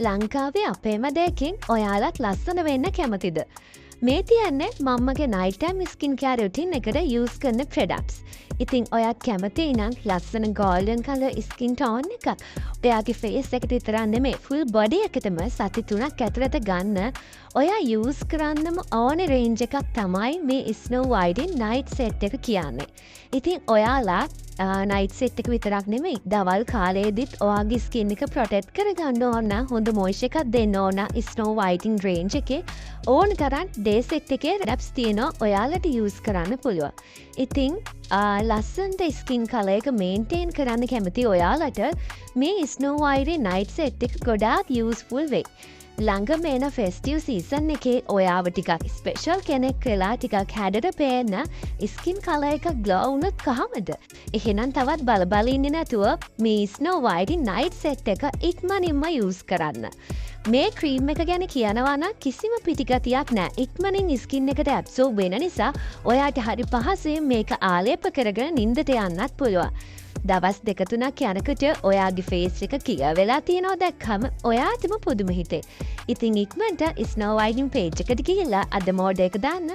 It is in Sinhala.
ලංකාවේ අපේම දෙයකින් ඔයාලත් ලස්සන වෙන්න කැමතිද? මේ තියන්නේ මම්මගේ නයිටම් ස්කින් කෑර් රුටින් එකට යූස් කරන ප්‍රොඩක්ට්ස්. ඉතින් ඔයාත් කැමති නම් ලස්සන ගෝල්ඩන් කලර් ස්කින් ටෝන් එකක් ඔයාගේ ෆේස් එකට විතරක් නෙමෙයි ෆුල් බොඩි එකටම සති 3ක් ඇතුළත ගන්න ඔයා යූස් කරන්නම ඕනේ රේන්ජ් එකක් තමයි මේ ස්නෝ වයිටන් නයිට් සෙට් එක කියන්නේ. ඉතින් ඔයාලා නයිට් සෙට් එක විතරක් නෙමෙයි දවල් කාලයේදීත් ඔයාගේ ස්කින් එක ප්‍රොටෙක්ට් කරගන්න ඕන හොඳ මොයිස්චර් එකක් දෙන්න ඕන ස්නෝ වයිටන් රේන්ජ් එකේ ඕන තරම් ඩේ සෙට් එකේ රැප්ස් තියෙනවා ඔයාලට යූස් කරන්න පුළුවන්. ඉතින් ලස්සන්ට ස්කින් කලර් එක මේන්ටේන් කරන්න කැමති ඔයාලට මේ ස්නෝ වයිටන් නයිට් සෙට් එක ගොඩාක් යූස්ෆුල් වෙයි. ළඟ මේන ෆෙස්ටිව් සීසන් එකේ ඔයාව ටිකක් ස්පෙෂල් කෙනෙක් වෙලා ටිකක් හැඩට පේන්න ස්කින් කලර් එක ග්ලෝ වුණොත් කොහමද? එහෙනම් තවත් බල ඉන්නේ නැතුව මේ ස්නෝ වයිටන් නයිට් සෙට් එක ඉක්මනින්ම යූස් කරන්න. මේ ක්‍රීම් එක ගැන කියනවා නම් කිසිම පිටිගතියක් නැහැ. ඉක්මනින් ස්කින් එකට ඇබ්සෝබ් වෙන නිසා ඔයාට හරි පහසුවෙන් මේක ආලේප කරගෙන නිින්දට යන්නත් පුළුවන්. දවස් 2-3ක් යනකොට ඔයාගේ ෆේස් එක කිය වෙලා තියෙනවා දැක්කම ඔයාටම පුදුම හිතේ. ඉතින් ඉක්මනට ස්නෝ වයිටන් පේජ් එකට ගිහිල්ලා අද මෝඩ් එක දාන්න.